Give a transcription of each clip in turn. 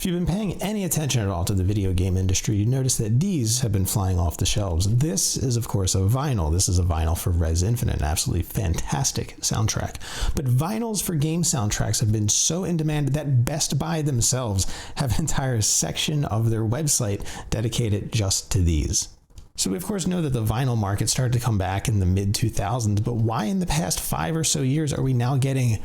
If you've been paying any attention at all to the video game industry, you notice that these have been flying off the shelves. This is, of course, a vinyl. This is a vinyl for Res Infinite, an absolutely fantastic soundtrack. But vinyls for game soundtracks have been so in demand that Best Buy themselves have an entire section of their website dedicated just to these. So we of course know that the vinyl market started to come back in the mid-2000s, but why in the past 5 or so years are we now getting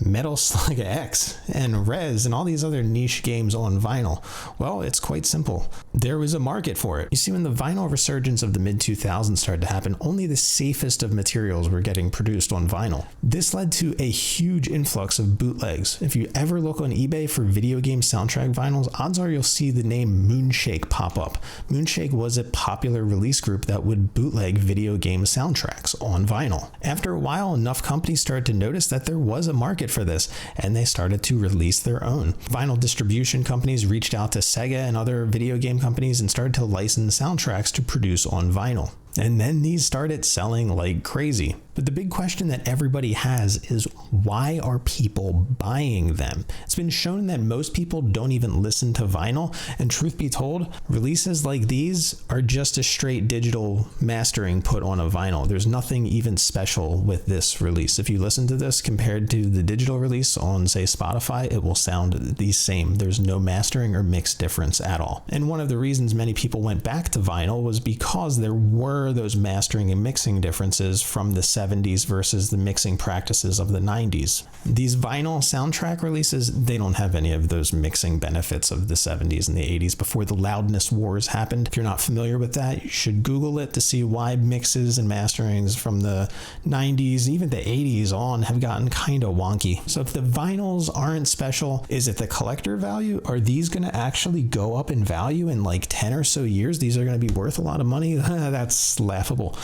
Metal Slug X and Res and all these other niche games on vinyl? Well, it's quite simple. There was a market for it. You see, when the vinyl resurgence of the mid-2000s started to happen, only the safest of materials were getting produced on vinyl. This led to a huge influx of bootlegs. If you ever look on eBay for video game soundtrack vinyls, odds are you'll see the name MOONSHAKE pop up. MOONSHAKE was a popular release group that would bootleg video game soundtracks on vinyl. After a while, enough companies started to notice that there was a market for this, and they started to release their own. Vinyl distribution companies reached out to Sega and other video game companies and started to license soundtracks to produce on vinyl. And then these started selling like crazy. But the big question that everybody has is, why are people buying them? It's been shown that most people don't even listen to vinyl, and truth be told, releases like these are just a straight digital mastering put on a vinyl. There's nothing even special with this release. If you listen to this compared to the digital release on, say, Spotify, it will sound the same. There's no mastering or mix difference at all. And one of the reasons many people went back to vinyl was because there were those mastering and mixing differences from the 70s versus the mixing practices of the 90s. These vinyl soundtrack releases, they don't have any of those mixing benefits of the 70s and the 80s before the loudness wars happened. If you're not familiar with that, you should Google it to see why mixes and masterings from the 90s, even the 80s on, have gotten kind of wonky. So if the vinyls aren't special, is it the collector value? Are these going to actually go up in value in like 10 or so years? These are going to be worth a lot of money? That's laughable.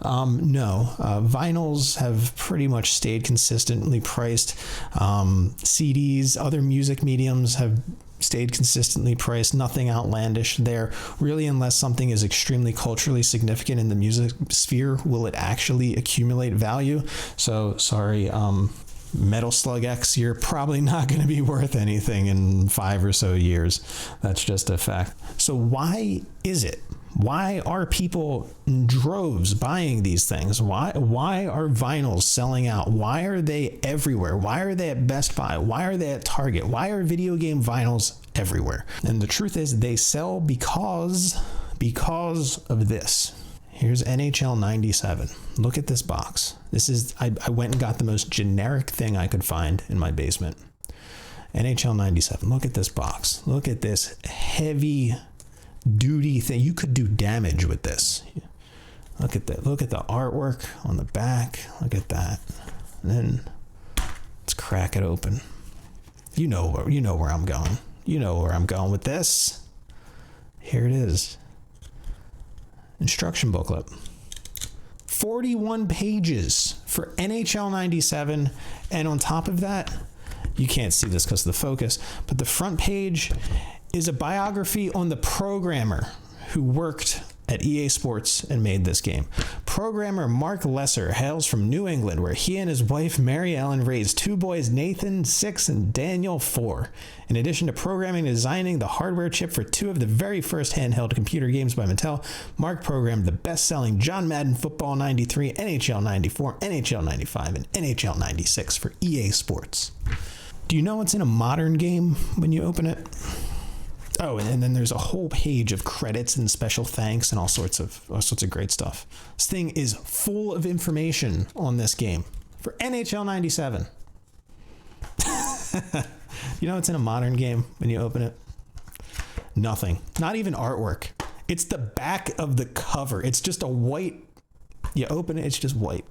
No, vinyls have pretty much stayed consistently priced. CDs, other music mediums have stayed consistently priced. Nothing outlandish there, really, unless something is extremely culturally significant in the music sphere. Will it actually accumulate value? So sorry, Metal Slug X, you're probably not going to be worth anything in 5 or so years. That's just a fact. So why is it? Why are people in droves buying these things? Why are vinyls selling out? Why are they everywhere? Why are they at Best Buy? Why are they at Target? Why are video game vinyls everywhere? And the truth is, they sell because of this. Here's NHL 97. Look at this box. This is, I went and got the most generic thing I could find in my basement. NHL 97. Look at this box. Look at this heavy duty thing. You could do damage with this. Look at that. Look at the artwork on the back. Look at that. And then let's crack it open. You know where I'm going. You know where I'm going with this. Here it is. Instruction booklet. 41 pages for NHL 97, and on top of that, you can't see this because of the focus, but the front page is a biography on the programmer who worked at EA Sports and made this game. Programmer Mark Lesser hails from New England, where he and his wife Mary Ellen raised 2 boys, Nathan, 6, and Daniel, 4. In addition to programming and designing the hardware chip for 2 of the very first handheld computer games by Mattel, Mark programmed the best-selling John Madden Football 93, NHL 94, NHL 95, and NHL 96 for EA Sports. Do you know what's in a modern game when you open it? Oh, and then there's a whole page of credits and special thanks and all sorts of great stuff. This thing is full of information on this game for NHL 97. You know what's in a modern game when you open it? Nothing. Not even artwork. It's the back of the cover. It's just a white. You open it, it's just white.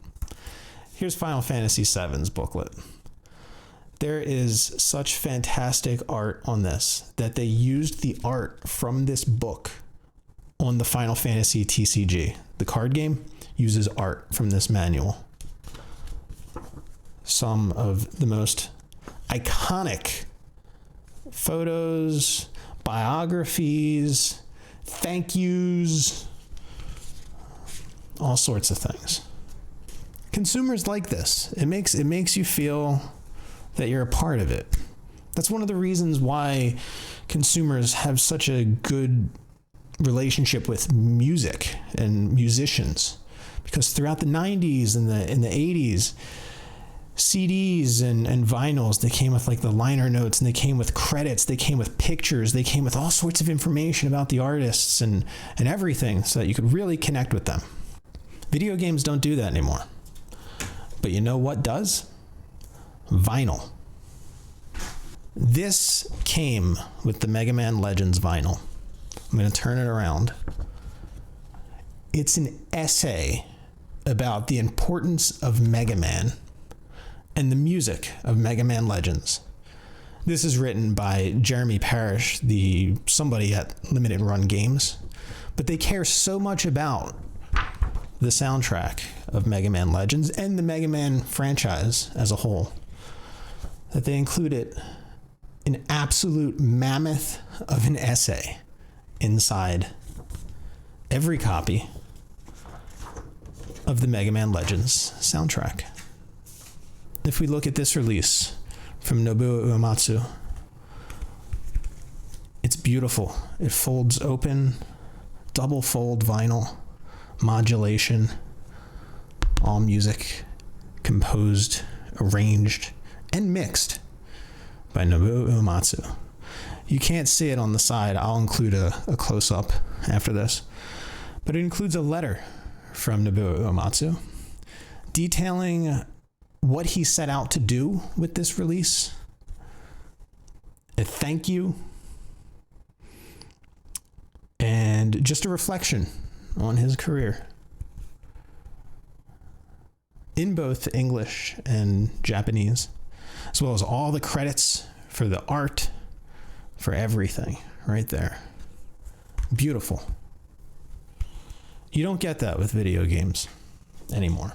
Here's Final Fantasy VII's booklet. There is such fantastic art on this that they used the art from this book on the Final Fantasy TCG. The card game uses art from this manual. Some of the most iconic photos, biographies, thank yous, all sorts of things. Consumers like this. It makes you feel that you're a part of it. That's one of the reasons why consumers have such a good relationship with music and musicians, because throughout the 90s and in the 80s, CDs and vinyls, they came with like the liner notes, and they came with credits, they came with pictures, they came with all sorts of information about the artists and everything, so that you could really connect with them. Video games don't do that anymore. But you know what does? Vinyl. This came with the Mega Man Legends vinyl. I'm going to turn it around. It's an essay about the importance of Mega Man and the music of Mega Man Legends. This is written by Jeremy Parrish, somebody at Limited Run Games, but they care so much about the soundtrack of Mega Man Legends and the Mega Man franchise as a whole that they included an absolute mammoth of an essay inside every copy of the Mega Man Legends soundtrack. If we look at this release from Nobuo Uematsu, it's beautiful. It folds open, double fold vinyl, modulation, all music composed, arranged, and mixed by Nobuo Uematsu. You can't see it on the side. I'll include a close-up after this. But it includes a letter from Nobuo Uematsu detailing what he set out to do with this release, a thank you, and just a reflection on his career in both English and Japanese, as well as all the credits for the art, for everything right there. Beautiful. You don't get that with video games anymore.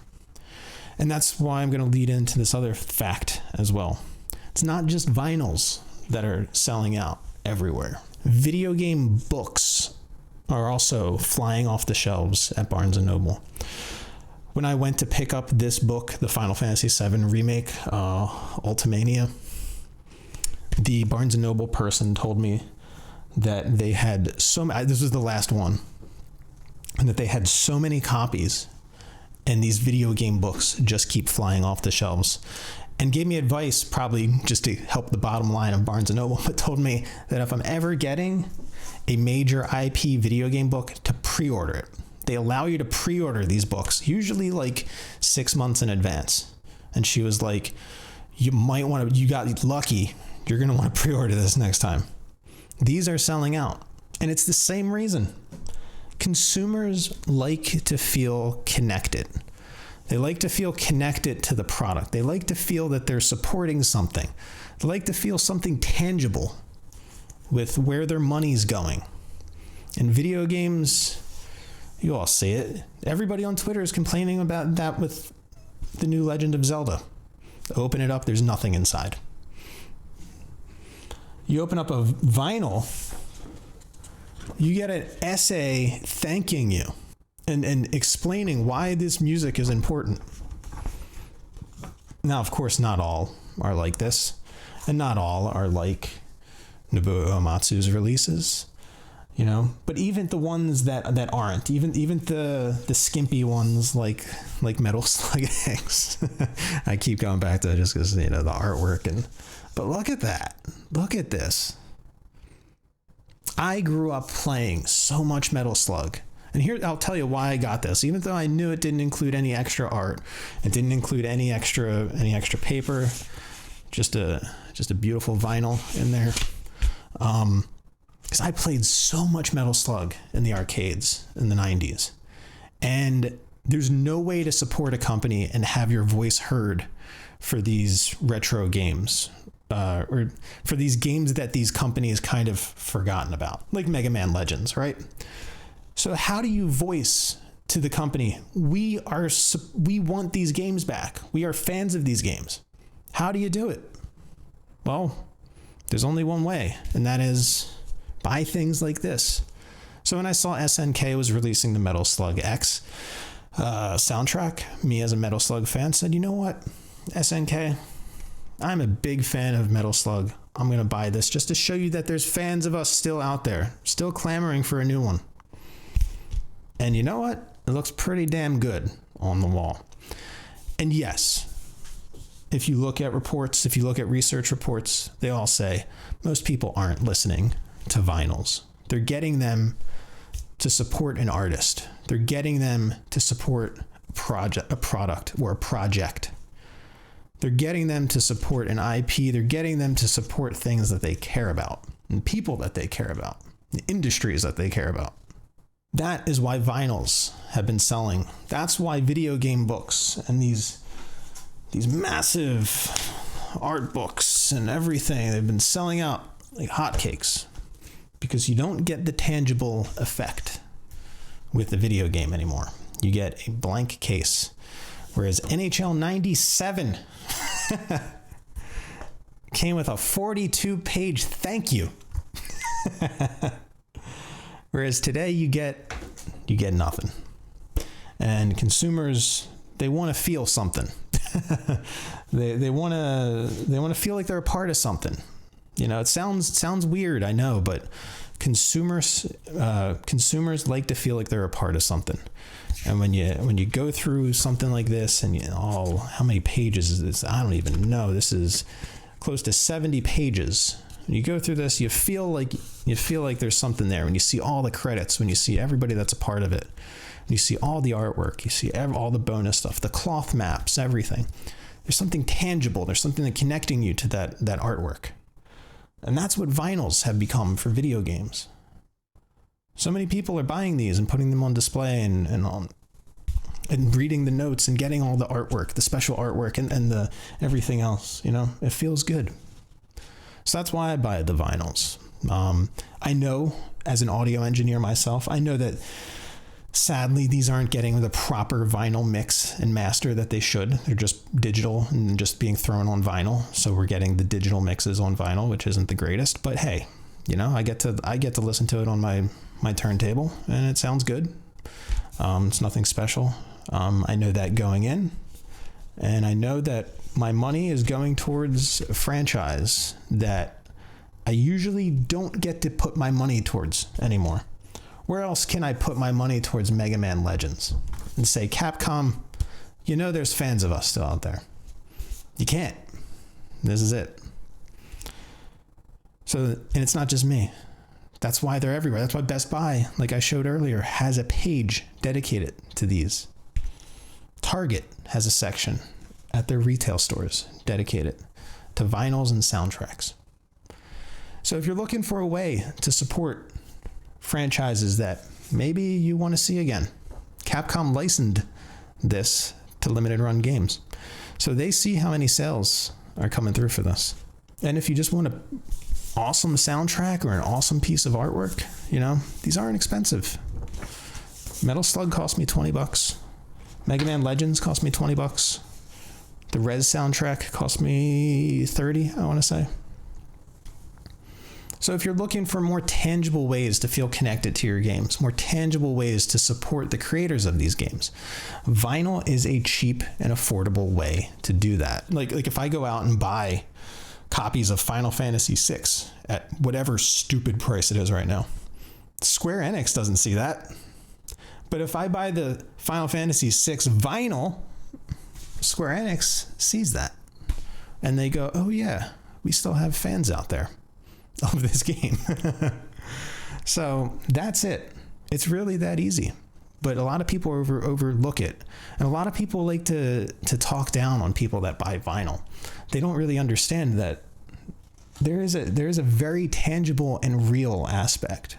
And that's why I'm going to lead into this other fact as well. It's not just vinyls that are selling out everywhere. Video game books are also flying off the shelves at Barnes & Noble. When I went to pick up this book, the Final Fantasy VII Remake, Ultimania, the Barnes & Noble person told me that they had this was the last one, and that they had so many copies, and these video game books just keep flying off the shelves, and gave me advice, probably just to help the bottom line of Barnes & Noble, but told me that if I'm ever getting a major IP video game book, to pre-order it. They allow you to pre-order these books, usually like 6 months in advance. And she was like, you got lucky. You're going to want to pre-order this next time. These are selling out. And it's the same reason. Consumers like to feel connected. They like to feel connected to the product. They like to feel that they're supporting something. They like to feel something tangible with where their money's going. And video games, you all see it. Everybody on Twitter is complaining about that with the new Legend of Zelda. Open it up, there's nothing inside. You open up a vinyl, you get an essay thanking you and explaining why this music is important. Now, of course, not all are like this, and not all are like Nobuo Uematsu's releases, you know. But even the ones that aren't, even the skimpy ones like Metal Slug X, I keep going back to it just because, you know, the artwork but look at that. Look at this. I grew up playing so much Metal Slug. And here, I'll tell you why I got this. Even though I knew it didn't include any extra art, it didn't include any extra paper, just a beautiful vinyl in there. Because I played so much Metal Slug in the arcades in the 90s. And there's no way to support a company and have your voice heard for these retro games. Or for these games that these companies kind of forgotten about, like Mega Man Legends, right? So how do you voice to the company, we want these games back. We are fans of these games. How do you do it? Well, there's only one way, and that is buy things like this. So when I saw SNK was releasing the Metal Slug X soundtrack, me as a Metal Slug fan said, you know what, SNK, I'm a big fan of Metal Slug I'm going to buy this just to show you that there's fans of us still out there, still clamoring for a new one. And you know what? It looks pretty damn good on the wall. And yes, if you look at reports, if you look at research reports, they all say most people aren't listening to vinyls. They're getting them to support an artist. They're getting them to support a product or a project. They're getting them to support an IP. They're getting them to support things that they care about and people that they care about, the industries that they care about. That is why vinyls have been selling. That's why video game books and these massive art books and everything, they've been selling out like hotcakes, because you don't get the tangible effect with the video game anymore. You get a blank case. Whereas NHL 97 came with a 42-page thank you. Whereas today you get nothing. And consumers, they want to feel something. they want to feel like they're a part of something. You know, it sounds weird, I know, but consumers like to feel like they're a part of something. And when you go through something like this, and how many pages is this? I don't even know. This is close to 70 pages. When you go through this, you feel like there's something there. When you see all the credits, when you see everybody that's a part of it, when you see all the artwork, you see all the bonus stuff, the cloth maps, everything. There's something tangible. There's something that connecting you to that artwork. And that's what vinyls have become for video games. So many people are buying these and putting them on display and reading the notes and getting all the artwork, the special artwork and the everything else. You know, it feels good. So that's why I buy the vinyls. I know, as an audio engineer myself, I know that sadly these aren't getting the proper vinyl mix and master that they should. They're just digital and just being thrown on vinyl. So we're getting the digital mixes on vinyl, which isn't the greatest. But hey, you know, I get to listen to it on my turntable, and it sounds good. It's nothing special. I know that going in, and I know that my money is going towards a franchise that I usually don't get to put my money towards anymore. Where else can I put my money towards Mega Man Legends and say, Capcom, you know there's fans of us still out there? You can't. This is it. So, and it's not just me. That's why they're everywhere. That's why Best Buy, like I showed earlier, has a page dedicated to these. Target has a section at their retail stores dedicated to vinyls and soundtracks. So if you're looking for a way to support franchises that maybe you want to see again, Capcom licensed this to limited run games. So they see how many sales are coming through for this. And if you just want an awesome soundtrack or an awesome piece of artwork, you know, these aren't expensive. Metal Slug cost me $20. Mega Man Legends cost me $20. The Rez soundtrack cost me $30, I want to say. So if you're looking for more tangible ways to feel connected to your games, more tangible ways to support the creators of these games, vinyl is a cheap and affordable way to do that. Like if I go out and buy copies of Final Fantasy VI at whatever stupid price it is right now, Square Enix doesn't see that. But if I buy the Final Fantasy VI vinyl, Square Enix sees that. And they go, oh yeah, we still have fans out there of this game. So that's it. It's really that easy. But a lot of people overlook it. And a lot of people like to talk down on people that buy vinyl. They don't really understand that there is a very tangible and real aspect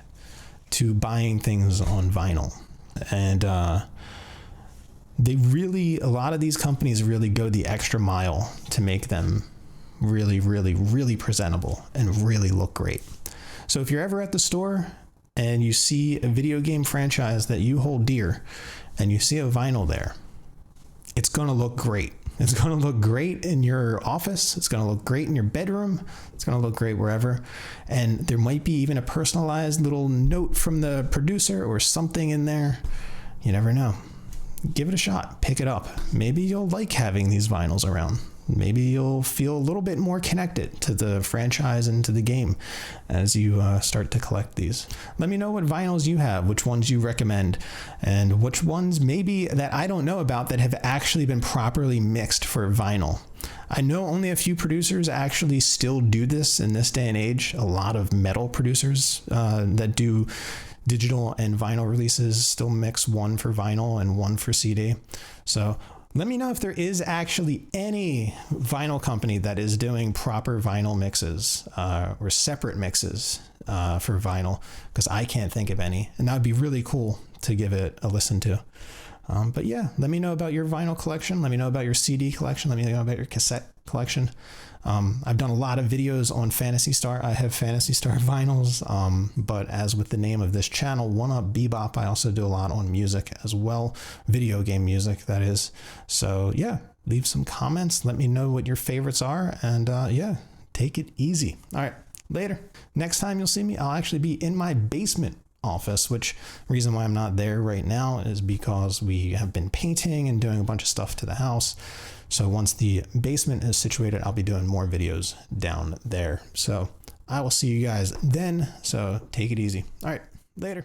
to buying things on vinyl. And a lot of these companies really go the extra mile to make them really, really, really presentable and really look great. So if you're ever at the store and you see a video game franchise that you hold dear and you see a vinyl there, it's going to look great. It's going to look great in your office. It's going to look great in your bedroom. It's going to look great wherever. And there might be even a personalized little note from the producer or something in there. You never know. Give it a shot. Pick it up. Maybe you'll like having these vinyls around. maybe you'll feel a little bit more connected to the franchise and to the game as you start to collect these. Let me know what vinyls you have, which ones you recommend, and which ones maybe that I don't know about that have actually been properly mixed for vinyl. I know only a few producers actually still do this in this day and age. A lot of metal producers that do digital and vinyl releases still mix one for vinyl and one for CD. So let me know if there is actually any vinyl company that is doing proper vinyl mixes or separate mixes for vinyl, because I can't think of any, and that would be really cool to give it a listen to. But yeah, let me know about your vinyl collection. Let me know about your CD collection. Let me know about your cassette collection. I've done a lot of videos on Phantasy Star. I have Phantasy Star vinyls, but as with the name of this channel, One Up Bebop, I also do a lot on music as well, video game music, that is. So yeah, leave some comments. Let me know what your favorites are, and yeah, take it easy. All right, later. Next time you'll see me, I'll actually be in my basement office, which reason why I'm not there right now is because we have been painting and doing a bunch of stuff to the house. So once the basement is situated, I'll be doing more videos down there. So I will see you guys then. So take it easy. All right, later.